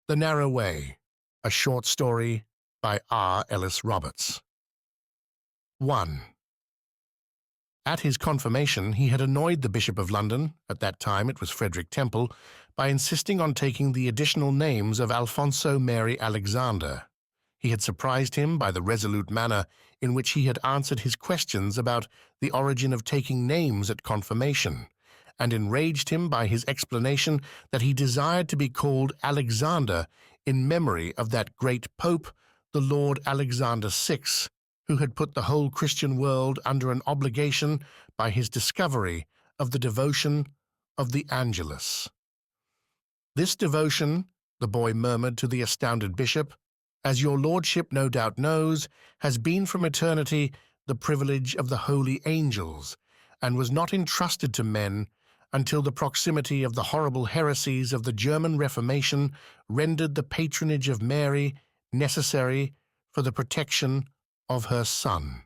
The Narrow Way, a short story by R. Ellis Roberts. 1. At his confirmation, he had annoyed the Bishop of London, at that time it was Frederick Temple, by insisting on taking the additional names of Alfonso Mary Alexander. He had surprised him by the resolute manner in which he had answered his questions about the origin of taking names at confirmation, and enraged him by his explanation that he desired to be called Alexander in memory of that great Pope, the Lord Alexander VI, who had put the whole Christian world under an obligation by his discovery of the devotion of the Angelus. This devotion, the boy murmured to the astounded bishop, as your lordship no doubt knows, has been from eternity the privilege of the holy angels, and was not entrusted to men until the proximity of the horrible heresies of the German Reformation rendered the patronage of Mary necessary for the protection of her son.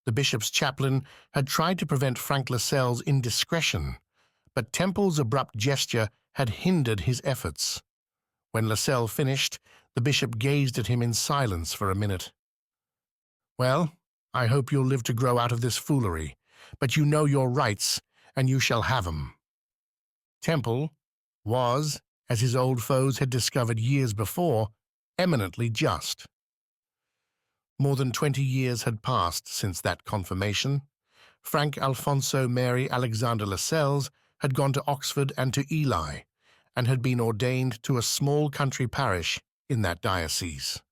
The bishop's chaplain had tried to prevent Frank Lascelles' indiscretion, but Temple's abrupt gesture had hindered his efforts. When Lascelles finished, the bishop gazed at him in silence for a minute. "Well, I hope you'll live to grow out of this foolery, but you know your rights, and you shall have 'em." Temple was, as his old foes had discovered years before, eminently just. More than 20 years had passed since that confirmation. Frank Alfonso Mary Alexander Lascelles had gone to Oxford and to Ely, and had been ordained to a small country parish in that diocese.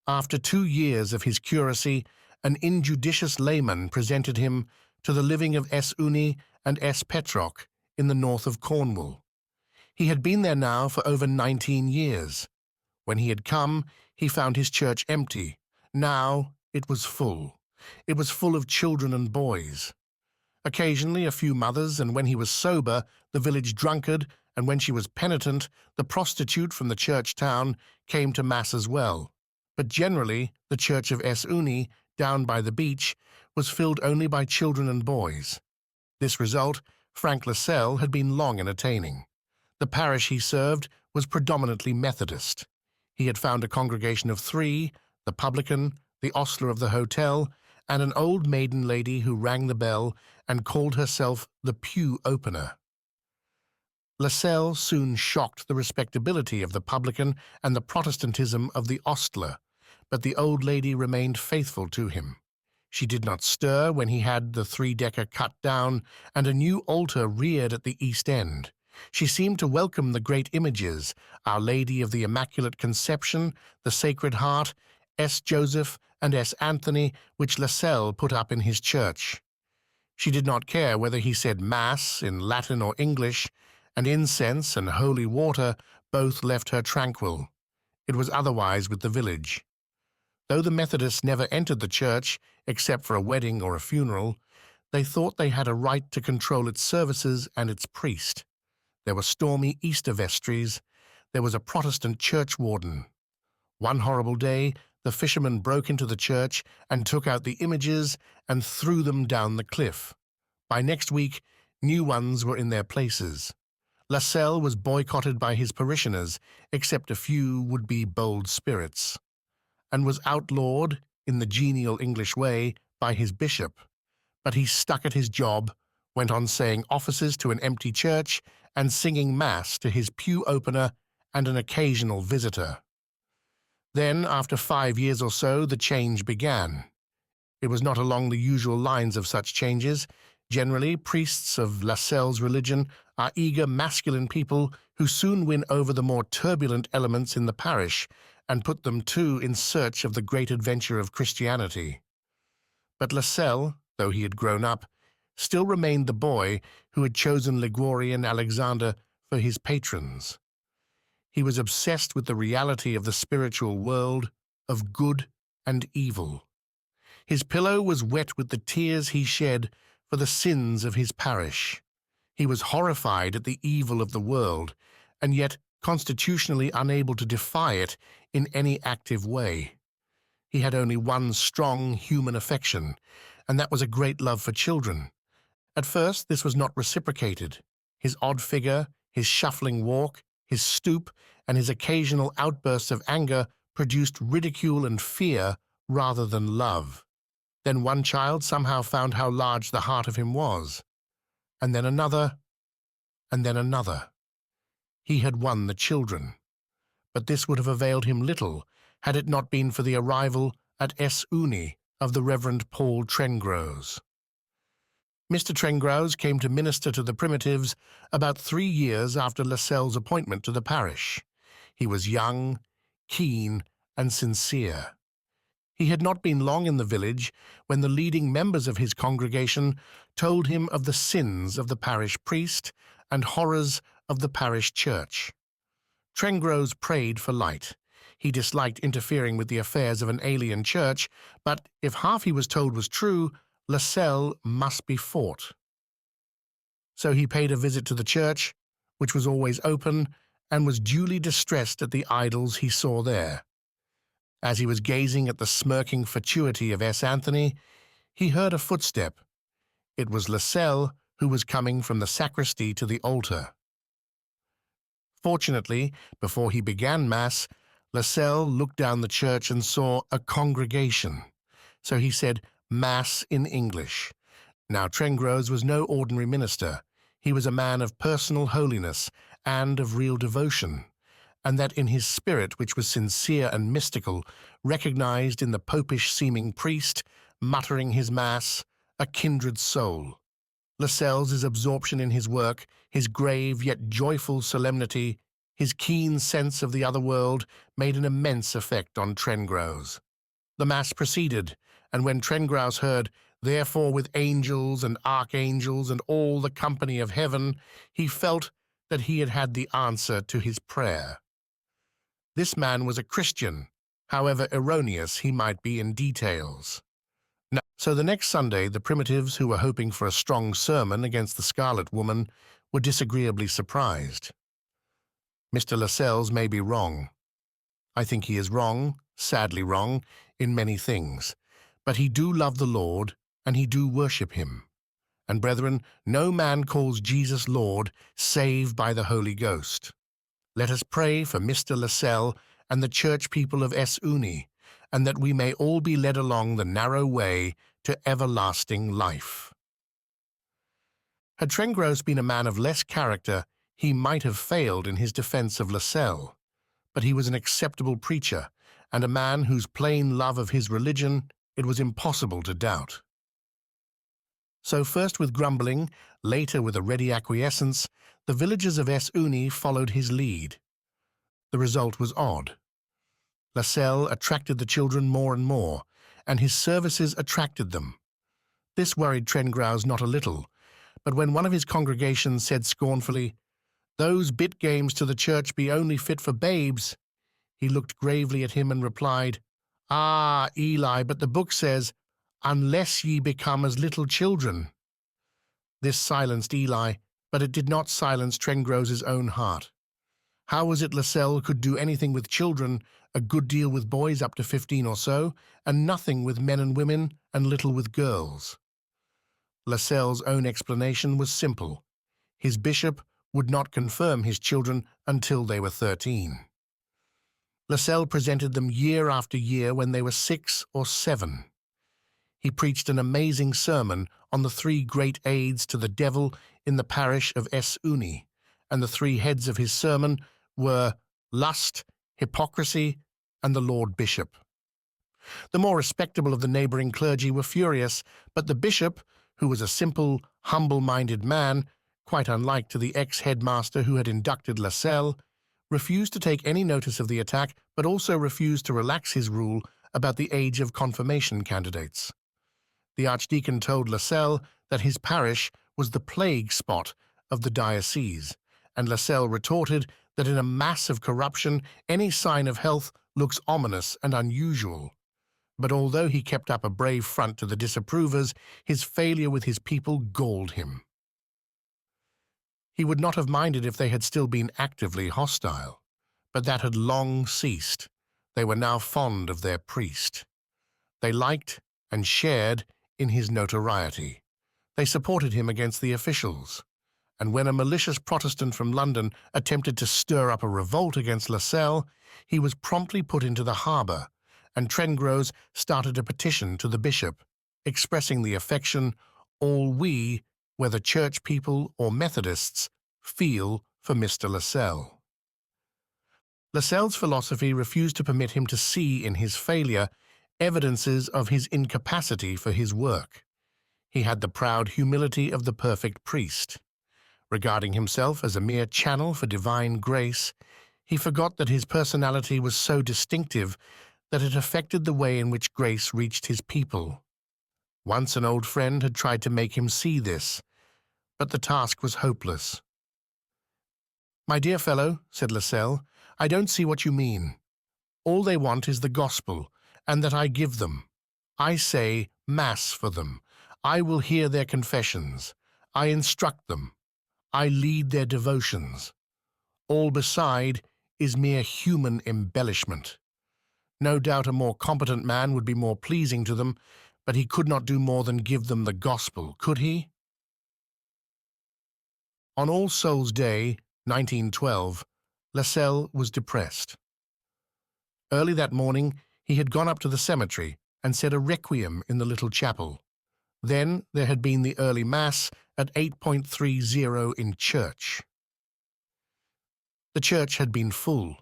After 2 years of his curacy, an injudicious layman presented him to the living of S. Uni and S. Petrock in the north of Cornwall. He had been there now for over 19 years. When he had come, he found his church empty. Now it was full. It was full of children and boys. Occasionally a few mothers, and when he was sober, the village drunkard, and when she was penitent, the prostitute from the church town came to Mass as well. But generally, the church of S. Uni, down by the beach, was filled only by children and boys. This result Frank Lascelles had been long in attaining. The parish he served was predominantly Methodist. He had found a congregation of 3, the publican, the ostler of the hotel, and an old maiden lady who rang the bell and called herself the pew opener. Lascelles soon shocked the respectability of the publican and the Protestantism of the ostler, but the old lady remained faithful to him. She did not stir when he had the 3-decker cut down and a new altar reared at the east end. She seemed to welcome the great images, Our Lady of the Immaculate Conception, the Sacred Heart, S. Joseph, and S. Anthony, which Lascelles put up in his church. She did not care whether he said Mass in Latin or English, and incense and holy water both left her tranquil. It was otherwise with the village. Though the Methodists never entered the church, except for a wedding or a funeral, they thought they had a right to control its services and its priest. There were stormy Easter vestries. There was a Protestant church warden. One horrible day, the fishermen broke into the church and took out the images and threw them down the cliff. By next week, new ones were in their places. Lascelles was boycotted by his parishioners, except a few would-be bold spirits, and was outlawed, in the genial English way, by his bishop. But he stuck at his job, went on saying offices to an empty church, and singing Mass to his pew opener and an occasional visitor. Then, after 5 years or so, the change began. It was not along the usual lines of such changes. Generally, priests of Lascelles' religion are eager, masculine people who soon win over the more turbulent elements in the parish and put them too in search of the great adventure of Christianity. But Lascelles, though he had grown up, still remained the boy who had chosen Liguori and Alexander for his patrons. He was obsessed with the reality of the spiritual world, of good and evil. His pillow was wet with the tears he shed for the sins of his parish. He was horrified at the evil of the world, and yet constitutionally unable to defy it in any active way. He had only one strong human affection, and that was a great love for children. At first this was not reciprocated. His odd figure, his shuffling walk, His stoop and his occasional outbursts of anger produced ridicule and fear rather than love. Then one child somehow found how large the heart of him was, and then another, and then another. He had won the children, but this would have availed him little had it not been for the arrival at S. Uni of the Reverend Paul Trengroze. Mr. Trengroze came to minister to the Primitives about 3 years after Lascelles' appointment to the parish. He was young, keen, and sincere. He had not been long in the village when the leading members of his congregation told him of the sins of the parish priest and horrors of the parish church. Trengroze prayed for light. He disliked interfering with the affairs of an alien church, but if half he was told was true, Lascelles must be fought. So he paid a visit to the church, which was always open, and was duly distressed at the idols he saw there. As he was gazing at the smirking fatuity of S. Anthony, he heard a footstep. It was Lascelles, who was coming from the sacristy to the altar. Fortunately, before he began Mass, Lascelles looked down the church and saw a congregation. So he said Mass in English. Now Trengroze was no ordinary minister. He was a man of personal holiness and of real devotion, and that in his spirit, which was sincere and mystical, recognized in the popish-seeming priest, muttering his Mass, a kindred soul. Lascelles' absorption in his work, his grave yet joyful solemnity, his keen sense of the other world made an immense effect on Trengroze. The Mass proceeded, and when Trengroze heard, "Therefore with angels and archangels and all the company of heaven," he felt that he had had the answer to his prayer. This man was a Christian, however erroneous he might be in details. So the next Sunday, the Primitives, who were hoping for a strong sermon against the Scarlet Woman, were disagreeably surprised. Mr. Lascelles may be wrong. I think he is wrong, sadly wrong, in many things. But he do love the Lord, and he do worship him. And brethren, no man calls Jesus Lord save by the Holy Ghost. Let us pray for Mr. Lascelles and the church people of S. Uni, and that we may all be led along the narrow way to everlasting life. Had Trengroze been a man of less character, he might have failed in his defense of Lascelles, but he was an acceptable preacher, and a man whose plain love of his religion it was impossible to doubt. So first with grumbling, later with a ready acquiescence, the villagers of S. Uni followed his lead. The result was odd. Lascelles attracted the children more and more, and his services attracted them. This worried Trengroze not a little, but when one of his congregation said scornfully, "Those bit games to the church be only fit for babes," he looked gravely at him and replied, "Ah, Eli, but the book says, 'Unless ye become as little children.'" This silenced Eli, but it did not silence Trengroze's own heart. How was it Lascelles could do anything with children, a good deal with boys up to 15 or so, and nothing with men and women, and little with girls? Lascelles' own explanation was simple. His bishop would not confirm his children until they were 13. Lascelles presented them year after year when they were 6 or 7. He preached an amazing sermon on the 3 great aids to the devil in the parish of S. Uni, and the 3 heads of his sermon were lust, hypocrisy, and the Lord Bishop. The more respectable of the neighboring clergy were furious, but the bishop, who was a simple, humble-minded man, quite unlike to the ex-headmaster who had inducted Lascelles, refused to take any notice of the attack, but also refused to relax his rule about the age of confirmation candidates. The archdeacon told Lascelles that his parish was the plague spot of the diocese, and Lascelles retorted that in a mass of corruption, any sign of health looks ominous and unusual. But although he kept up a brave front to the disapprovers, his failure with his people galled him. He would not have minded if they had still been actively hostile, but that had long ceased. They were now fond of their priest. They liked and shared in his notoriety. They supported him against the officials. and when a malicious Protestant from London attempted to stir up a revolt against Lascelles, he was promptly put into the harbour, and Trengroze started a petition to the bishop, expressing the affection all we, whether church people or Methodists, feel for Mr. Lascelles. Lascelles' philosophy refused to permit him to see in his failure evidences of his incapacity for his work. He had the proud humility of the perfect priest. Regarding himself as a mere channel for divine grace, he forgot that his personality was so distinctive that it affected the way in which grace reached his people. Once an old friend had tried to make him see this, but the task was hopeless. "My dear fellow," said Lascelles, "I don't see what you mean. All they want is the gospel, and that I give them. I say Mass for them. I will hear their confessions. I instruct them. I lead their devotions. All beside is mere human embellishment. No doubt a more competent man would be more pleasing to them, but he could not do more than give them the gospel, could he?" On All Souls' Day, 1912, Lascelles was depressed. Early that morning, he had gone up to the cemetery and said a requiem in the little chapel. Then there had been the early Mass at 8:30 in church. The church had been full.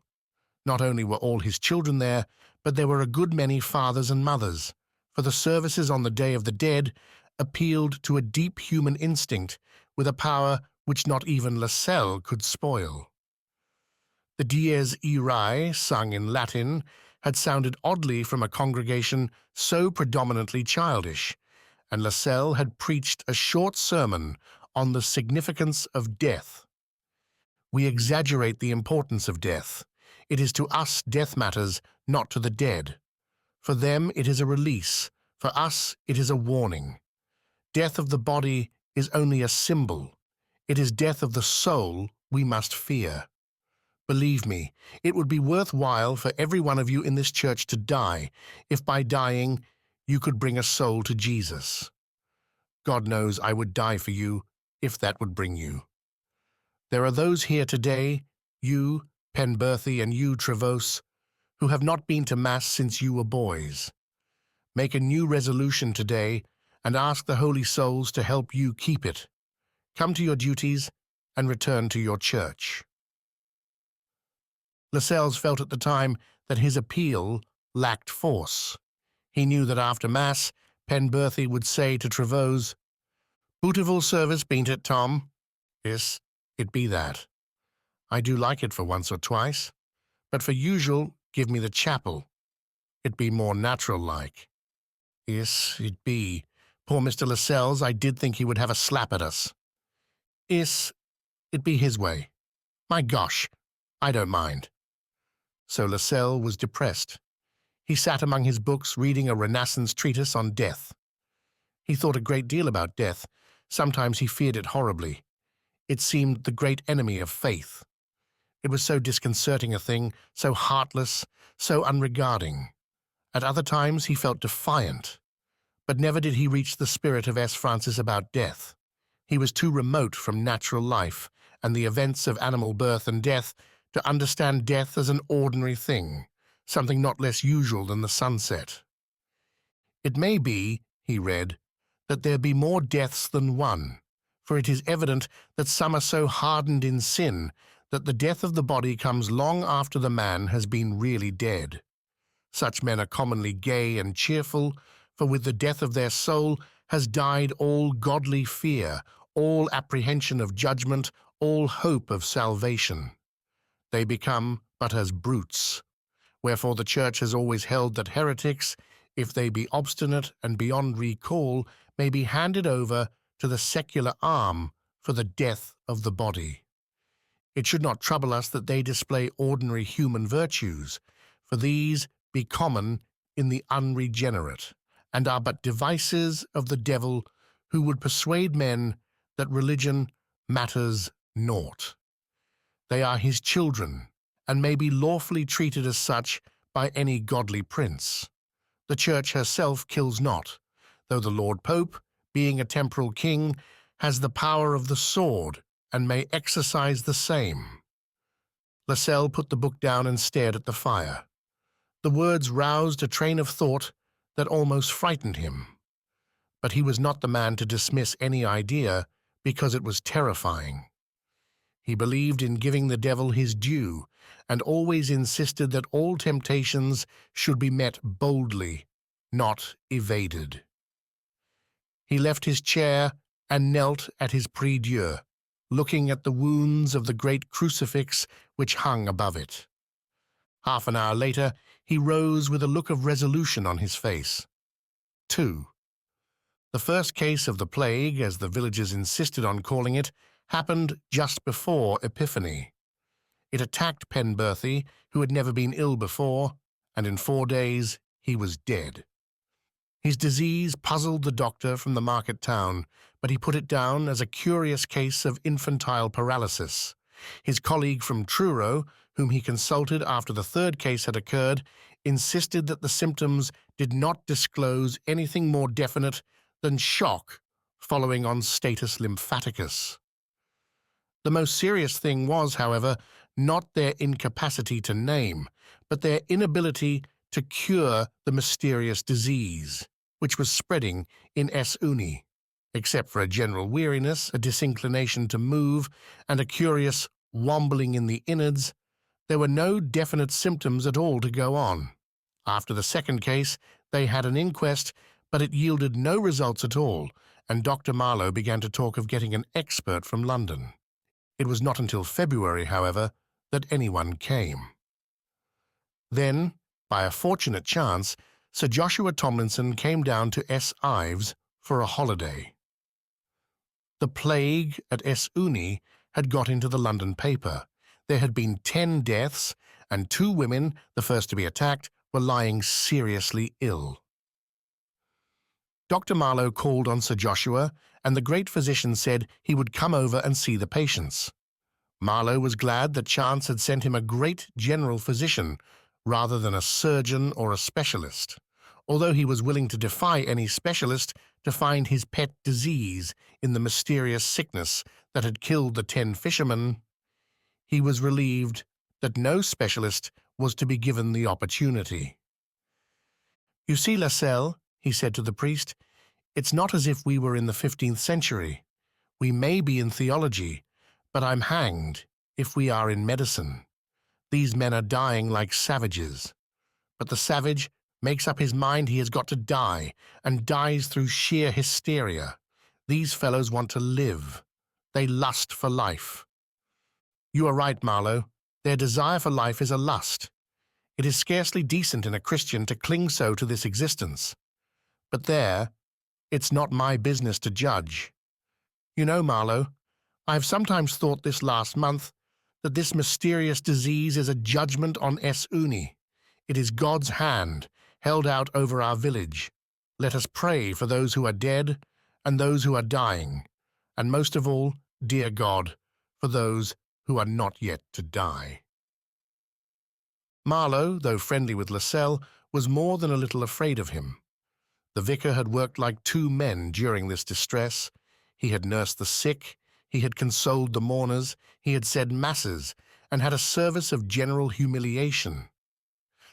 Not only were all his children there, but there were a good many fathers and mothers, for the services on the Day of the Dead appealed to a deep human instinct with a power which not even Lascelles could spoil. The Dies Irae, sung in Latin, had sounded oddly from a congregation so predominantly childish, and Lascelles had preached a short sermon on the significance of death. We exaggerate the importance of death. It is to us death matters, not to the dead. For them it is a release, for us it is a warning. Death of the body is only a symbol. It is death of the soul we must fear. Believe me, it would be worthwhile for every one of you in this church to die, if by dying you could bring a soul to Jesus. God knows I would die for you, if that would bring you. There are those here today, you, Penberthy, and you, Trevose, who have not been to Mass since you were boys. Make a new resolution today and ask the Holy Souls to help you keep it. Come to your duties and return to your church. Lascelles felt at the time that his appeal lacked force. He knew that after Mass, Penberthy would say to Trevose, "Bootiful service, bean't it, Tom?" "Yes, it be that. I do like it for once or twice, but for usual, give me the chapel. It be more natural-like." "Yes, it be. Poor Mr. Lascelles, I did think he would have a slap at us." "Yes, it be his way. My gosh, I don't mind." So Lascelles was depressed. He sat among his books reading a Renaissance treatise on death. He thought a great deal about death. Sometimes he feared it horribly. It seemed the great enemy of faith. It was so disconcerting a thing, so heartless, so unregarding. At other times he felt defiant. But never did he reach the spirit of S. Francis about death. He was too remote from natural life and the events of animal birth and death to understand death as an ordinary thing, something not less usual than the sunset. "It may be," he read, "that there be more deaths than one, for it is evident that some are so hardened in sin that the death of the body comes long after the man has been really dead. Such men are commonly gay and cheerful, for with the death of their soul has died all godly fear, all apprehension of judgment, all hope of salvation. They become but as brutes. Wherefore the Church has always held that heretics, if they be obstinate and beyond recall, may be handed over to the secular arm for the death of the body. It should not trouble us that they display ordinary human virtues, for these be common in the unregenerate, and are but devices of the devil, who would persuade men that religion matters naught. They are his children, and may be lawfully treated as such by any godly prince. The Church herself kills not, though the Lord Pope, being a temporal king, has the power of the sword, and may exercise the same." Lascelles put the book down and stared at the fire. The words roused a train of thought that almost frightened him. But he was not the man to dismiss any idea because it was terrifying. He believed in giving the devil his due and always insisted that all temptations should be met boldly, not evaded. He left his chair and knelt at his prie-dieu, looking at the wounds of the great crucifix which hung above it. Half an hour later, he rose with a look of resolution on his face. 2. The first case of the plague, as the villagers insisted on calling it, happened just before Epiphany. It attacked Penberthy, who had never been ill before, and in 4 days he was dead. His disease puzzled the doctor from the market town, but he put it down as a curious case of infantile paralysis. His colleague from Truro, whom he consulted after the third case had occurred, insisted that the symptoms did not disclose anything more definite than shock following on status lymphaticus. The most serious thing was, however, not their incapacity to name, but their inability to cure the mysterious disease, which was spreading in S. uni. Except for a general weariness, a disinclination to move, and a curious wobbling in the innards, there were no definite symptoms at all to go on. After the second case, they had an inquest, but it yielded no results at all, and Dr. Marlowe began to talk of getting an expert from London. It was not until February, however, that anyone came. Then, by a fortunate chance, Sir Joshua Tomlinson came down to S. Ives for a holiday. The plague at S. uni had got into the London paper. There had been 10 deaths, and 2 women, the first to be attacked, were lying seriously ill. Dr. Marlowe called on Sir Joshua, and the great physician said he would come over and see the patients. Marlowe was glad that chance had sent him a great general physician rather than a surgeon or a specialist, although he was willing to defy any specialist to find his pet disease in the mysterious sickness that had killed the 10 fishermen. He was relieved that no specialist was to be given the opportunity. "You see, Lascelles," he said to the priest, "it's not as if we were in the 15th century. We may be in theology, but I'm hanged if we are in medicine. These men are dying like savages. But the savage makes up his mind he has got to die, and dies through sheer hysteria. These fellows want to live. They lust for life. You are right, Marlowe. Their desire for life is a lust. It is scarcely decent in a Christian to cling so to this existence. But there, it's not my business to judge. You know, Marlowe, I have sometimes thought this last month that this mysterious disease is a judgment on S. uni. It is God's hand held out over our village. Let us pray for those who are dead and those who are dying, and most of all, dear God, for those who are not yet to die." Marlowe, though friendly with Lascelles, was more than a little afraid of him. The vicar had worked like 2 men during this distress. He had nursed the sick, he had consoled the mourners, he had said masses, and had a service of general humiliation.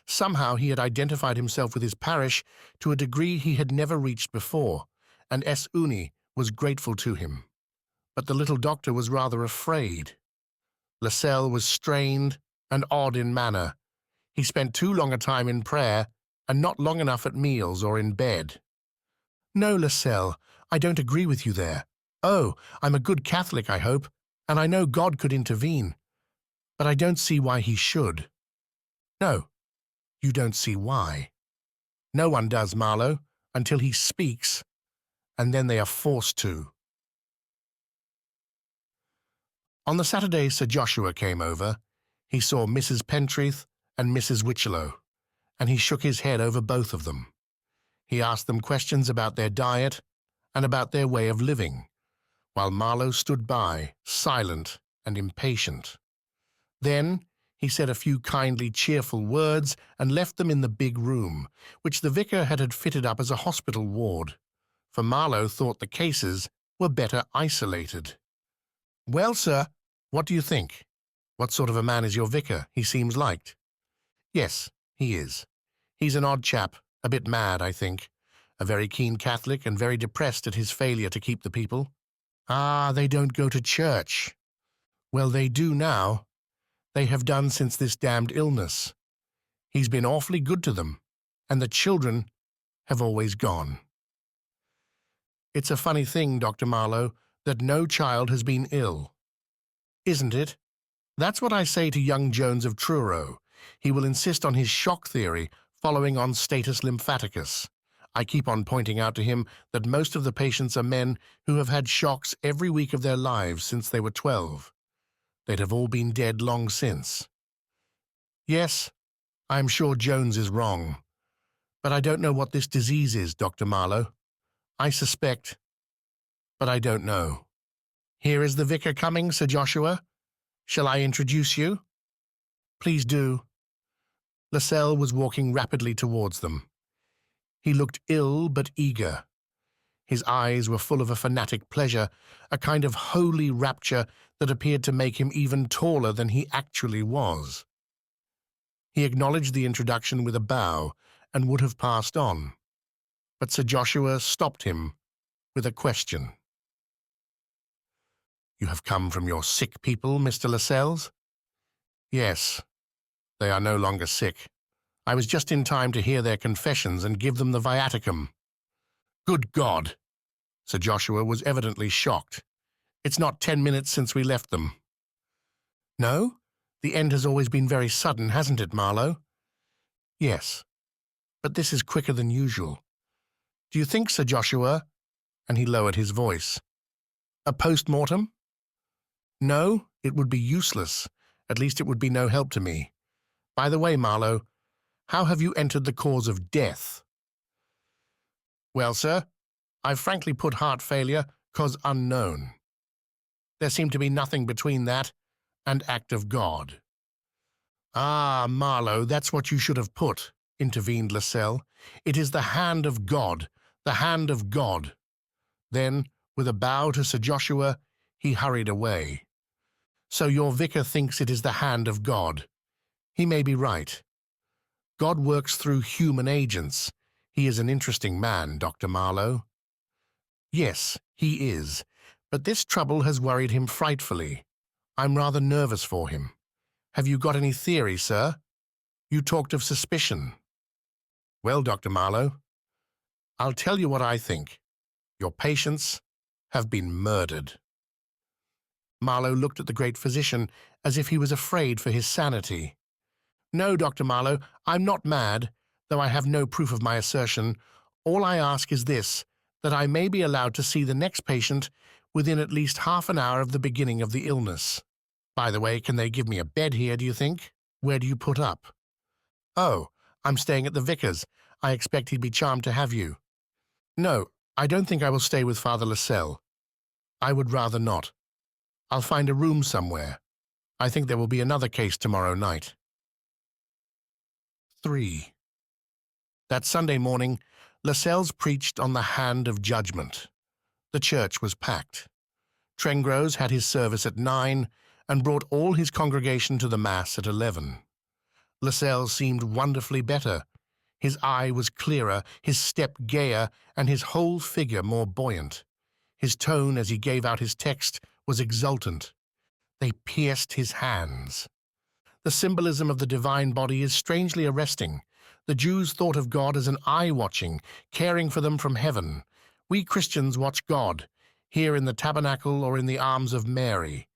Somehow he had identified himself with his parish to a degree he had never reached before, and S. uni was grateful to him. But the little doctor was rather afraid. Lascelles was strained and odd in manner. He spent too long a time in prayer, and not long enough at meals or in bed. "No, Lascelles, I don't agree with you there. Oh, I'm a good Catholic, I hope, and I know God could intervene. But I don't see why he should." "No, you don't see why. No one does, Marlowe, until he speaks, and then they are forced to." On the Saturday Sir Joshua came over, he saw Mrs. Pentreath and Mrs. Witchellow, and he shook his head over both of them. He asked them questions about their diet and about their way of living, while Marlowe stood by, silent and impatient. Then he said a few kindly, cheerful words and left them in the big room, which the vicar had fitted up as a hospital ward, for Marlowe thought the cases were better isolated. Well, sir, what do you think? What sort of a man is your vicar? He seems liked. Yes, he is. He's an odd chap, a bit mad, I think. A very keen Catholic and very depressed at his failure to keep the people. Ah, they don't go to church. Well, they do now. They have done since this damned illness. He's been awfully good to them, and the children have always gone. It's a funny thing, Dr. Marlowe, that no child has been ill. Isn't it? That's what I say to young Jones of Truro. He will insist on his shock theory, following on status lymphaticus. I keep on pointing out to him that most of the patients are men who have had shocks every week of their lives since they were 12. They'd have all been dead long since. Yes, I'm sure Jones is wrong. But I don't know what this disease is, Dr. Marlowe. I suspect, but I don't know. Here is the vicar coming, Sir Joshua. Shall I introduce you? Please do. Lascelles was walking rapidly towards them. He looked ill but eager. His eyes were full of a fanatic pleasure, a kind of holy rapture that appeared to make him even taller than he actually was. He acknowledged the introduction with a bow and would have passed on, but Sir Joshua stopped him with a question. You have come from your sick people, Mr. Lascelles? Yes. They are no longer sick. I was just in time to hear their confessions and give them the viaticum. Good God! Sir Joshua was evidently shocked. It's not 10 minutes since we left them. No? The end has always been very sudden, hasn't it, Marlowe? Yes. But this is quicker than usual. Do you think, Sir Joshua, and he lowered his voice, a post-mortem? No, it would be useless. At least it would be no help to me. By the way, Marlowe, how have you entered the cause of death? Well, sir, I've frankly put heart failure, cause unknown. There seemed to be nothing between that and act of God. Ah, Marlowe, that's what you should have put, intervened Lascelles. It is the hand of God, the hand of God. Then, with a bow to Sir Joshua, he hurried away. So your vicar thinks it is the hand of God. He may be right. God works through human agents. He is an interesting man, Dr. Marlowe. Yes, he is, but this trouble has worried him frightfully. I'm rather nervous for him. Have you got any theory, sir? You talked of suspicion. Well, Dr. Marlowe, I'll tell you what I think. Your patients have been murdered. Marlowe looked at the great physician as if he was afraid for his sanity. No, Dr. Marlowe, I'm not mad, though I have no proof of my assertion. All I ask is this, that I may be allowed to see the next patient within at least half an hour of the beginning of the illness. By the way, can they give me a bed here, do you think? Where do you put up? Oh, I'm staying at the vicar's. I expect he'd be charmed to have you. No, I don't think I will stay with Father Lascelles. I would rather not. I'll find a room somewhere. I think there will be another case tomorrow night. 3. That Sunday morning, Lascelles preached on the hand of judgment. The church was packed. Trengros had his service at 9 and brought all his congregation to the Mass at 11. Lascelles seemed wonderfully better. His eye was clearer, his step gayer, and his whole figure more buoyant. His tone as he gave out his text was exultant. They pierced his hands. The symbolism of the divine body is strangely arresting. The Jews thought of God as an eye watching, caring for them from heaven. We Christians watch God, here in the tabernacle or in the arms of Mary.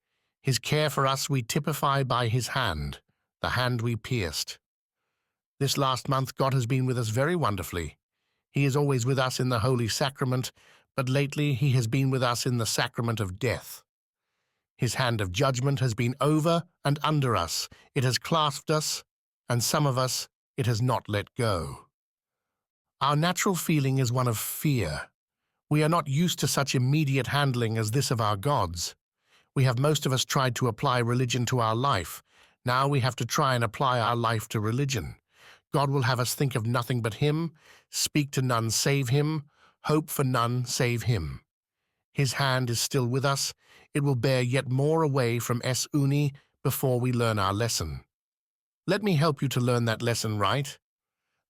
His care for us we typify by his hand, the hand we pierced. This last month God has been with us very wonderfully. He is always with us in the Holy Sacrament, but lately he has been with us in the sacrament of death. His hand of judgment has been over and under us. It has clasped us, and some of us it has not let go. Our natural feeling is one of fear. We are not used to such immediate handling as this of our gods. We have most of us tried to apply religion to our life. Now we have to try and apply our life to religion. God will have us think of nothing but him, speak to none save him, hope for none save him. His hand is still with us. It will bear yet more away from S. Uni before we learn our lesson. Let me help you to learn that lesson right.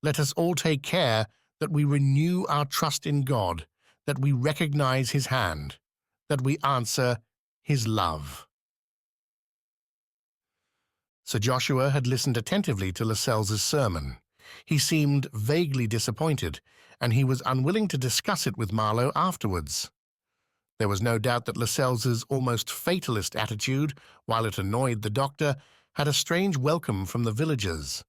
Let us all take care that we renew our trust in God, that we recognize His hand, that we answer His love. Sir Joshua had listened attentively to Lascelles' sermon. He seemed vaguely disappointed, and he was unwilling to discuss it with Marlowe afterwards. There was no doubt that Lascelles' almost fatalist attitude, while it annoyed the doctor, had a strange welcome from the villagers.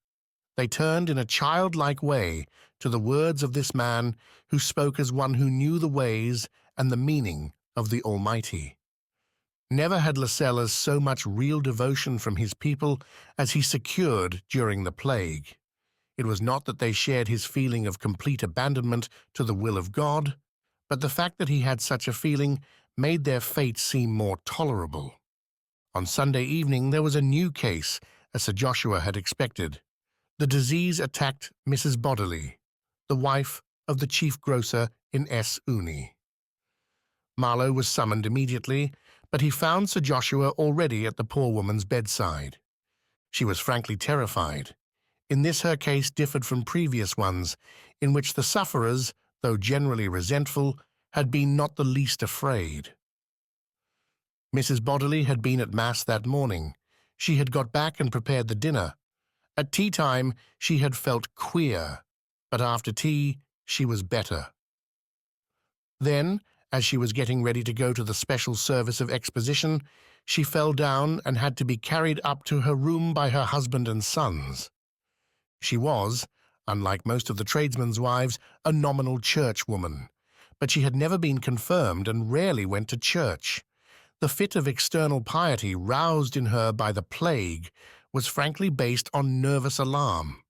They turned in a childlike way to the words of this man who spoke as one who knew the ways and the meaning of the Almighty. Never had Lascelles so much real devotion from his people as he secured during the plague. It was not that they shared his feeling of complete abandonment to the will of God, but the fact that he had such a feeling made their fate seem more tolerable. On Sunday evening there was a new case, as Sir Joshua had expected. The disease attacked Mrs. Bodley, the wife of the chief grocer in S. Uni. Marlowe was summoned immediately, but he found Sir Joshua already at the poor woman's bedside. She was frankly terrified. In this her case differed from previous ones, in which the sufferers, though generally resentful, had been not the least afraid. Mrs. Bodley had been at Mass that morning. She had got back and prepared the dinner. At tea-time she had felt queer, but after tea she was better. Then, as she was getting ready to go to the special service of exposition, she fell down and had to be carried up to her room by her husband and sons. She was, unlike most of the tradesmen's wives, a nominal churchwoman, but she had never been confirmed and rarely went to church. The fit of external piety roused in her by the plague was frankly based on nervous alarm.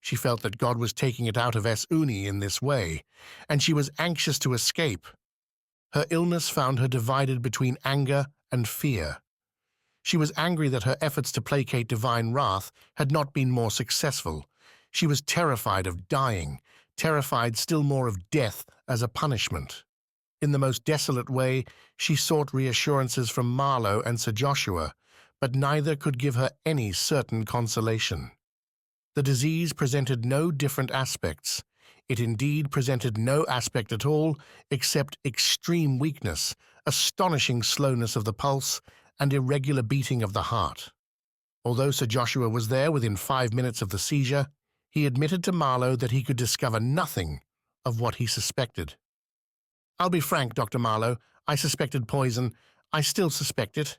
She felt that God was taking it out of S. Uni in this way, and she was anxious to escape. Her illness found her divided between anger and fear. She was angry that her efforts to placate divine wrath had not been more successful. She was terrified of dying, terrified still more of death as a punishment. In the most desolate way, she sought reassurances from Marlowe and Sir Joshua, but neither could give her any certain consolation. The disease presented no different aspects. It indeed presented no aspect at all except extreme weakness, astonishing slowness of the pulse, and irregular beating of the heart. Although Sir Joshua was there within 5 minutes of the seizure, he admitted to Marlowe that he could discover nothing of what he suspected. "I'll be frank, Dr. Marlowe. I suspected poison. I still suspect it.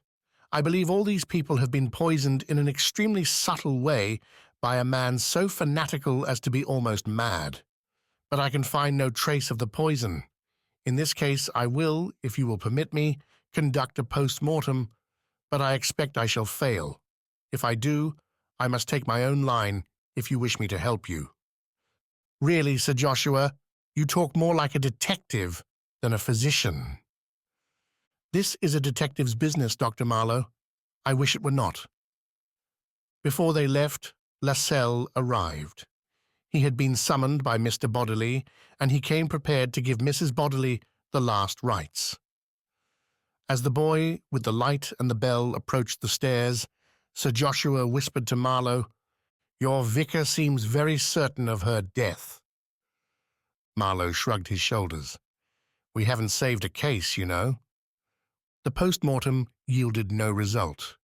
I believe all these people have been poisoned in an extremely subtle way by a man so fanatical as to be almost mad. But I can find no trace of the poison. In this case I will, if you will permit me, conduct a post-mortem, but I expect I shall fail. If I do, I must take my own line if you wish me to help you." "Really, Sir Joshua, you talk more like a detective than a physician." "This is a detective's business, Dr. Marlowe. I wish it were not." Before they left, Lascelles arrived. He had been summoned by Mr. Bodley, and he came prepared to give Mrs. Bodley the last rites. As the boy with the light and the bell approached the stairs, Sir Joshua whispered to Marlowe, "Your vicar seems very certain of her death." Marlowe shrugged his shoulders. "We haven't saved a case, you know." The post-mortem yielded no result.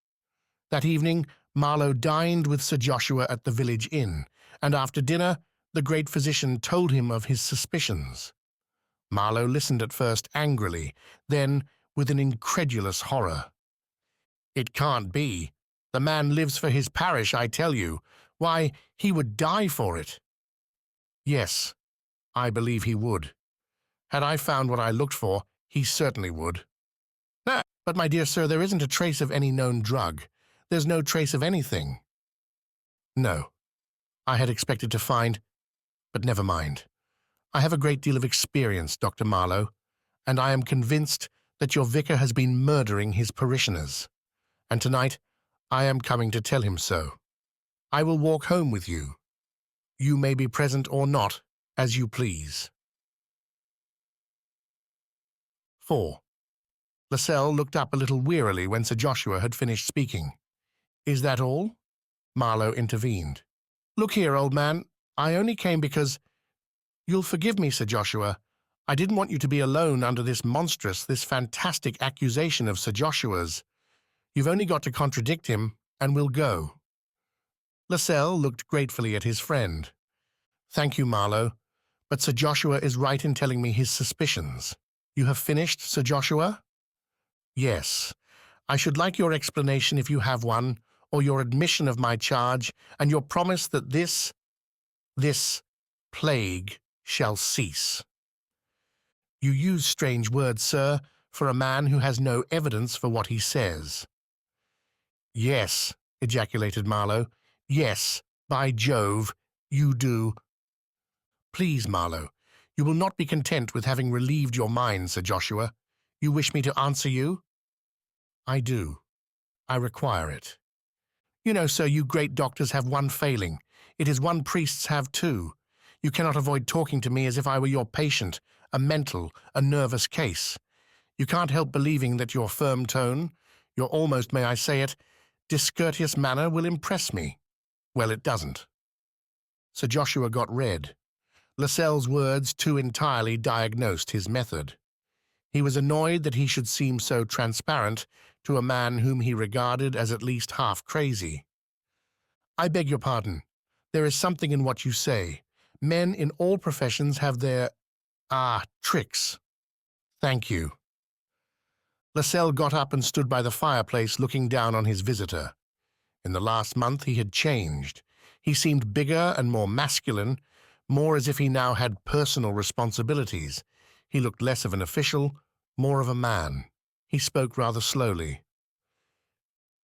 That evening, Marlowe dined with Sir Joshua at the village inn, and after dinner the great physician told him of his suspicions. Marlowe listened at first angrily, then with an incredulous horror. "It can't be. The man lives for his parish, I tell you. Why, he would die for it." "Yes, I believe he would. Had I found what I looked for, he certainly would." "Ah, but my dear sir, there isn't a trace of any known drug. There's no trace of anything." "No. I had expected to find, but never mind. I have a great deal of experience, Dr. Marlowe, and I am convinced that your vicar has been murdering his parishioners, and tonight I am coming to tell him so. I will walk home with you. You may be present or not, as you please." 4. Lascelles looked up a little wearily when Sir Joshua had finished speaking. "Is that all?" Marlowe intervened. "Look here, old man, I only came because— You'll forgive me, Sir Joshua. I didn't want you to be alone under this monstrous, this fantastic accusation of Sir Joshua's. You've only got to contradict him, and we'll go." Lascelles looked gratefully at his friend. "Thank you, Marlowe, but Sir Joshua is right in telling me his suspicions. You have finished, Sir Joshua?" "Yes. I should like your explanation if you have one, or your admission of my charge, and your promise that this plague shall cease." "You use strange words, sir, for a man who has no evidence for what he says." "Yes," ejaculated Marlowe. "Yes, by Jove, you do." "Please, Marlowe, you will not be content with having relieved your mind, Sir Joshua. You wish me to answer you?" "I do. I require it. You know, sir, you great doctors have one failing. It is one priests have too. You cannot avoid talking to me as if I were your patient, a mental, a nervous case. You can't help believing that your firm tone, your almost, may I say it, discourteous manner will impress me. Well, it doesn't." Sir Joshua got red. Lascelles' words too entirely diagnosed his method. He was annoyed that he should seem so transparent to a man whom he regarded as at least half crazy. "I beg your pardon. There is something in what you say. Men in all professions have their, tricks." "Thank you." Lascelles got up and stood by the fireplace looking down on his visitor. In the last month he had changed. He seemed bigger and more masculine, more as if he now had personal responsibilities. He looked less of an official, more of a man. He spoke rather slowly.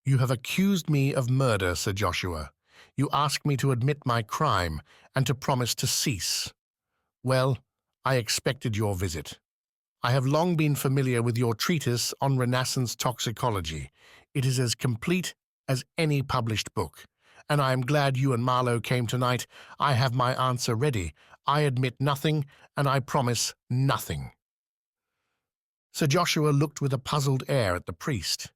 "You have accused me of murder, Sir Joshua. You ask me to admit my crime and to promise to cease. Well, I expected your visit. I have long been familiar with your treatise on Renaissance toxicology. It is as complete as any published book, and I am glad you and Marlowe came tonight. I have my answer ready. I admit nothing, and I promise nothing." Sir Joshua looked with a puzzled air at the priest.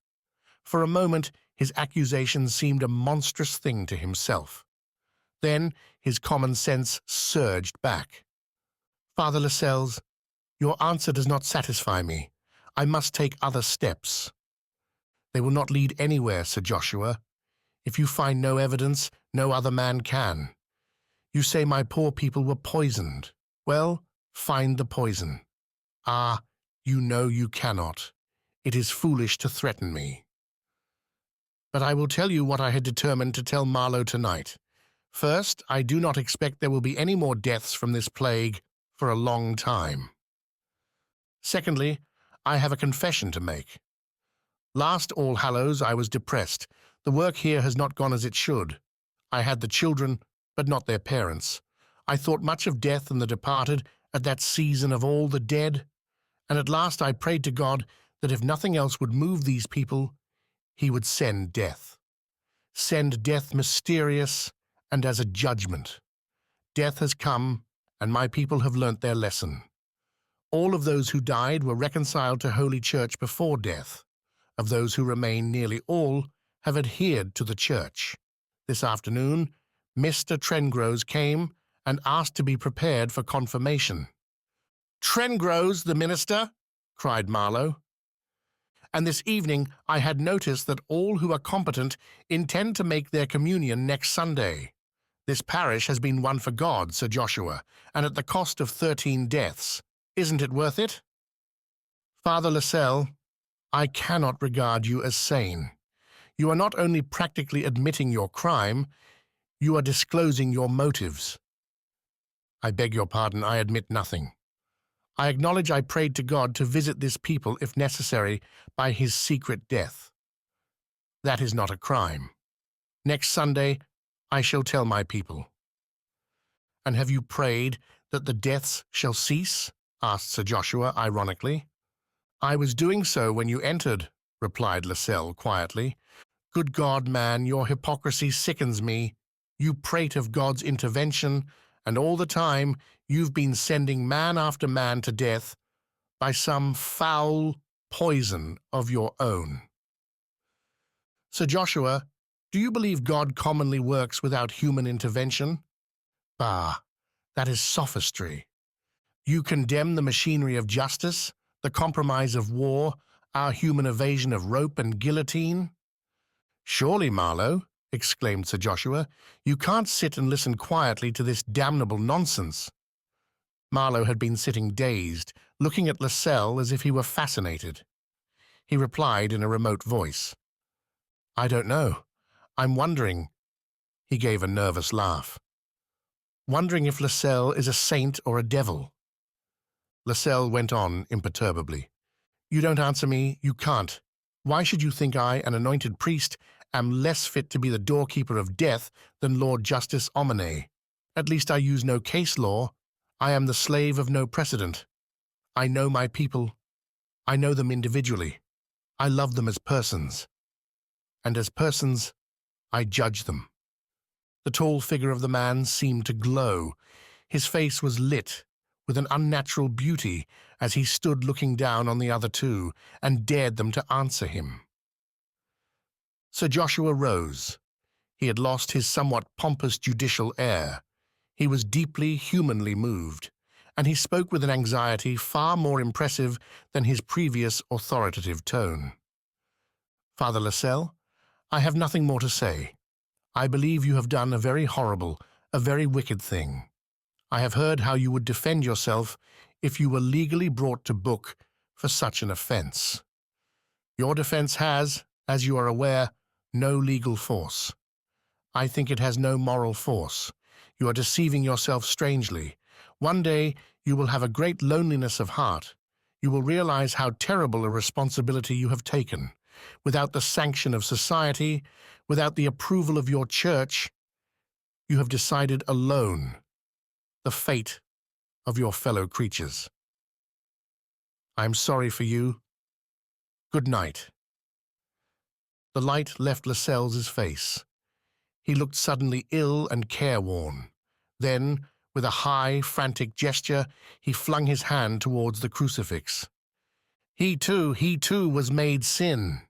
For a moment his accusation seemed a monstrous thing to himself. Then his common sense surged back. "Father Lascelles, your answer does not satisfy me. I must take other steps." "They will not lead anywhere, Sir Joshua. If you find no evidence, no other man can. You say my poor people were poisoned. Well, find the poison. You know you cannot. It is foolish to threaten me. But I will tell you what I had determined to tell Marlowe tonight. First, I do not expect there will be any more deaths from this plague for a long time. Secondly, I have a confession to make. Last All Hallows I was depressed. The work here has not gone as it should. I had the children, but not their parents. I thought much of death and the departed at that season of all the dead, and at last I prayed to God that if nothing else would move these people, he would send death. Send death mysterious and as a judgment. Death has come, and my people have learnt their lesson. All of those who died were reconciled to Holy Church before death. Of those who remain, nearly all have adhered to the Church. This afternoon, Mr. Trengrows came and asked to be prepared for confirmation." "Trengrows, the minister?" cried Marlowe. "And this evening I had noticed that all who are competent intend to make their communion next Sunday. This parish has been won for God, Sir Joshua, and at the cost of 13 deaths. Isn't it worth it?" "Father Lascelles, I cannot regard you as sane. You are not only practically admitting your crime, you are disclosing your motives." "I beg your pardon, I admit nothing. I acknowledge I prayed to God to visit this people, if necessary, by his secret death. That is not a crime. Next Sunday, I shall tell my people." "And have you prayed that the deaths shall cease?" asked Sir Joshua ironically. "I was doing so when you entered," replied Lascelles quietly. "Good God, man, your hypocrisy sickens me. You prate of God's intervention, and all the time you've been sending man after man to death by some foul poison of your own. Sir Joshua, do you believe God commonly works without human intervention? Bah, that is sophistry. You condemn the machinery of justice, the compromise of war, our human evasion of rope and guillotine? Surely, Marlowe, exclaimed Sir Joshua, you can't sit and listen quietly to this damnable nonsense. Marlowe had been sitting dazed, looking at Lascelles as if he were fascinated. He replied in a remote voice, I don't know. I'm wondering. He gave a nervous laugh. Wondering if Lascelles is a saint or a devil. Lascelles went on imperturbably. You don't answer me, you can't. Why should you think I, an anointed priest, am less fit to be the doorkeeper of death than Lord Justice Omine? At least I use no case law. I am the slave of no precedent. I know my people. I know them individually. I love them as persons. And as persons, I judge them. The tall figure of the man seemed to glow. His face was lit with an unnatural beauty as he stood looking down on the other two and dared them to answer him. Sir Joshua rose. He had lost his somewhat pompous judicial air. He was deeply, humanly moved, and he spoke with an anxiety far more impressive than his previous authoritative tone. Father Lascelles, I have nothing more to say. I believe you have done a very horrible, a very wicked thing. I have heard how you would defend yourself if you were legally brought to book for such an offence. Your defence has, as you are aware, no legal force. I think it has no moral force. You are deceiving yourself strangely. One day you will have a great loneliness of heart. You will realize how terrible a responsibility you have taken. Without the sanction of society, without the approval of your church, you have decided alone the fate of your fellow creatures. I am sorry for you. Good night. The light left Lascelles' face. He looked suddenly ill and careworn. Then, with a high, frantic gesture, he flung his hand towards the crucifix. He too was made sin.